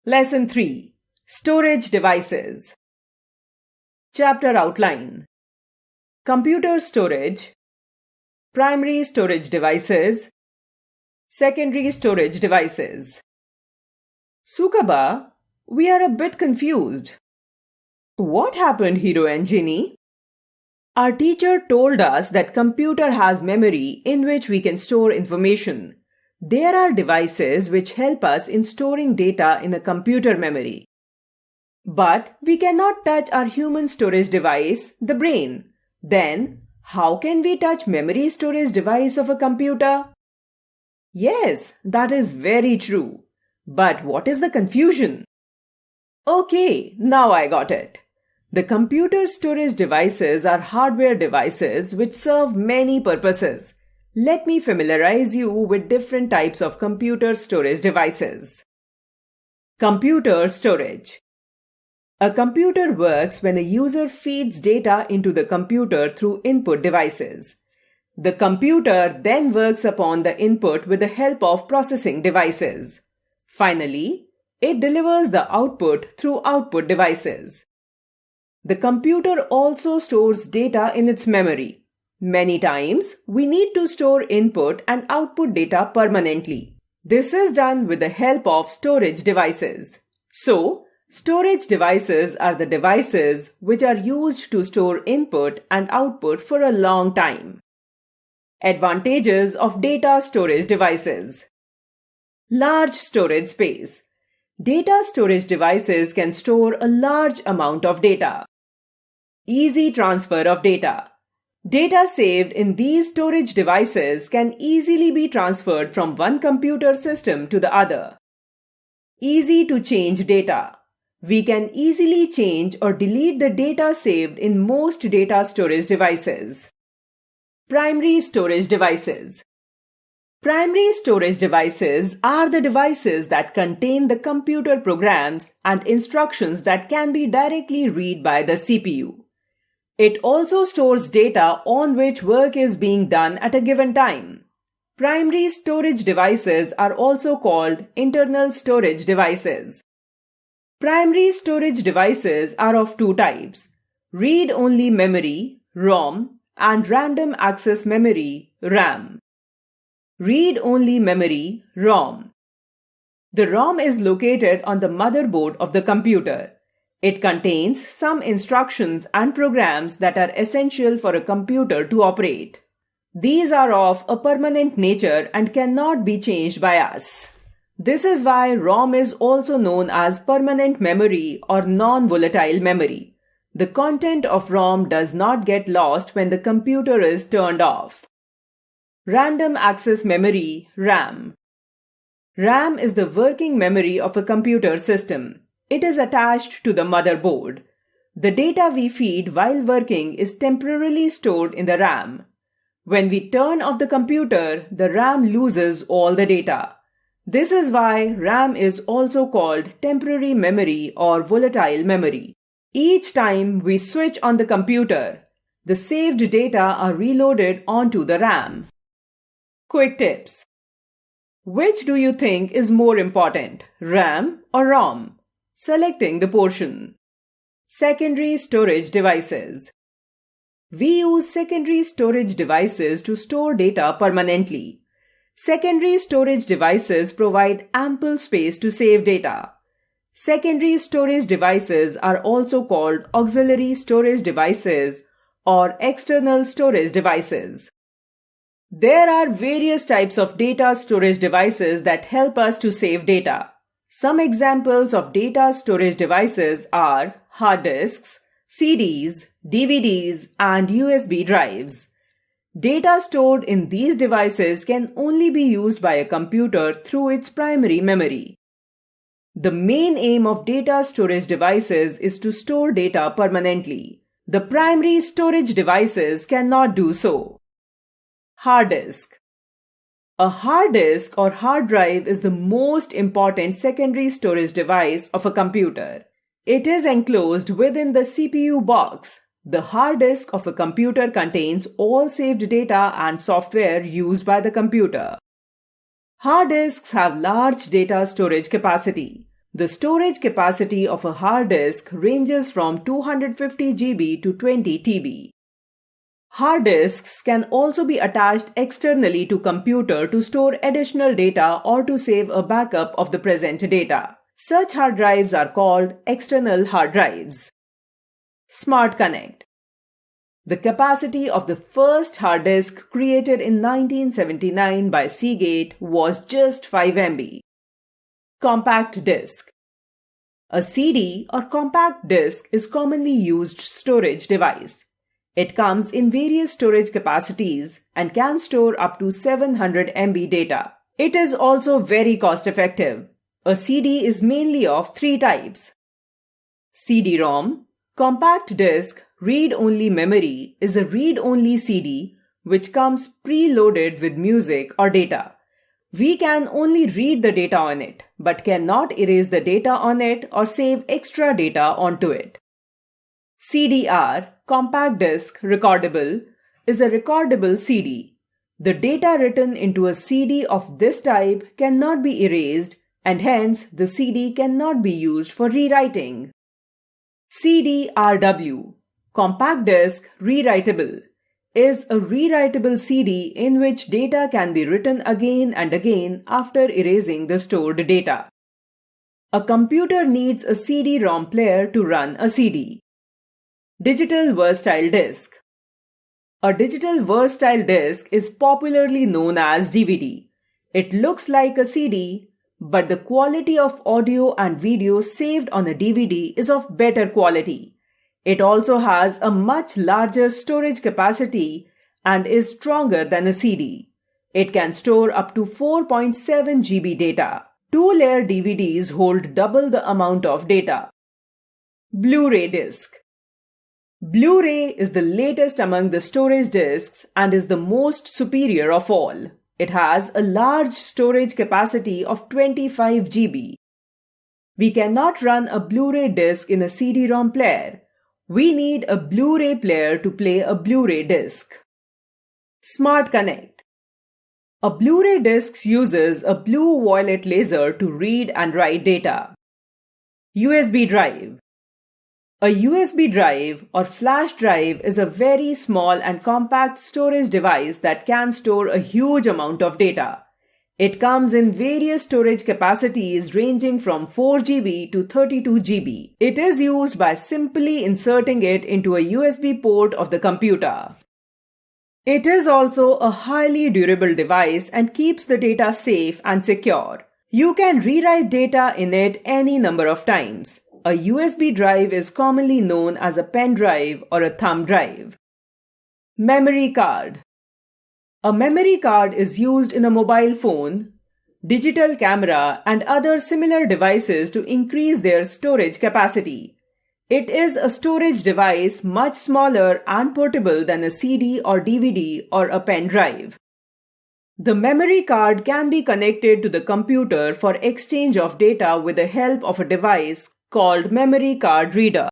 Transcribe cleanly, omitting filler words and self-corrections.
Lesson 3. Storage Devices. Chapter Outline. Computer storage, primary storage devices, secondary storage devices. Sukaba, we are a bit confused. What happened, Hiro and Ginny? Our teacher told us that computer has memory in which we can store information. There are devices which help us in storing data in a computer memory. But we cannot touch our human storage device, the brain. Then, how can we touch memory storage device of a computer? Yes, that is very true. But what is the confusion? Okay, now I got it. The computer storage devices are hardware devices which serve many purposes. Let me familiarize you with different types of computer storage devices. Computer storage. A computer works when a user feeds data into the computer through input devices. The computer then works upon the input with the help of processing devices. Finally, it delivers the output through output devices. The computer also stores data in its memory. Many times, we need to store input and output data permanently. This is done with the help of storage devices. So, storage devices are the devices which are used to store input and output for a long time. Advantages of data storage devices. Large storage space. Data storage devices can store a large amount of data. Easy transfer of data. Data saved in these storage devices can easily be transferred from one computer system to the other. Easy to change data. We can easily change or delete the data saved in most data storage devices. Primary storage devices. Primary storage devices are the devices that contain the computer programs and instructions that can be directly read by the CPU. It also stores data on which work is being done at a given time. Primary storage devices are also called internal storage devices. Primary storage devices are of two types: read-only memory, ROM, and random access memory, RAM. Read-only memory, ROM. The ROM is located on the motherboard of the computer. It contains some instructions and programs that are essential for a computer to operate. These are of a permanent nature and cannot be changed by us. This is why ROM is also known as permanent memory or non-volatile memory. The content of ROM does not get lost when the computer is turned off. Random access memory, RAM. RAM is the working memory of a computer system. It is attached to the motherboard. The data we feed while working is temporarily stored in the RAM. When we turn off the computer, the RAM loses all the data. This is why RAM is also called temporary memory or volatile memory. Each time we switch on the computer, the saved data are reloaded onto the RAM. Quick tips. Which do you think is more important, RAM or ROM? Selecting the portion. Secondary storage devices. We use secondary storage devices to store data permanently. Secondary storage devices provide ample space to save data. Secondary storage devices are also called auxiliary storage devices or external storage devices. There are various types of data storage devices that help us to save data. Some examples of data storage devices are hard disks, CDs, DVDs, and USB drives. Data stored in these devices can only be used by a computer through its primary memory. The main aim of data storage devices is to store data permanently. The primary storage devices cannot do so. Hard disk. A hard disk or hard drive is the most important secondary storage device of a computer. It is enclosed within the CPU box. The hard disk of a computer contains all saved data and software used by the computer. Hard disks have large data storage capacity. The storage capacity of a hard disk ranges from 250 GB to 20 TB. Hard disks can also be attached externally to computer to store additional data or to save a backup of the present data. Such hard drives are called external hard drives. Smart Connect. The capacity of the first hard disk created in 1979 by Seagate was just 5 MB. Compact disk. A CD or compact disk is commonly used storage device. It comes in various storage capacities and can store up to 700 MB data. It is also very cost effective. A CD is mainly of three types. CD-ROM, compact disk, read-only memory is a read-only CD which comes preloaded with music or data. We can only read the data on it, but cannot erase the data on it or save extra data onto it. CDR, compact disc recordable, is a recordable CD. The data written into a CD of this type cannot be erased and hence the CD cannot be used for rewriting. CD-RW, compact disc rewritable, is a rewritable CD in which data can be written again and again after erasing the stored data. A computer needs a CD-ROM player to run a CD. Digital versatile disk. A digital versatile disk is popularly known as DVD. It looks like a CD, but the quality of audio and video saved on a DVD is of better quality. It also has a much larger storage capacity and is stronger than a CD. It can store up to 4.7 GB data. Two-layer DVDs hold double the amount of data. Blu-ray disc. Blu-ray is the latest among the storage discs and is the most superior of all. It has a large storage capacity of 25 GB. We cannot run a Blu-ray disc in a CD-ROM player. We need a Blu-ray player to play a Blu-ray disc. Smart Connect. A Blu-ray disc uses a blue-violet laser to read and write data. USB drive. A USB drive or flash drive is a very small and compact storage device that can store a huge amount of data. It comes in various storage capacities ranging from 4 GB to 32 GB. It is used by simply inserting it into a USB port of the computer. It is also a highly durable device and keeps the data safe and secure. You can rewrite data in it any number of times. A USB drive is commonly known as a pen drive or a thumb drive. Memory card. A memory card is used in a mobile phone, digital camera, and other similar devices to increase their storage capacity. It is a storage device much smaller and portable than a CD or DVD or a pen drive. The memory card can be connected to the computer for exchange of data with the help of a device called memory card reader.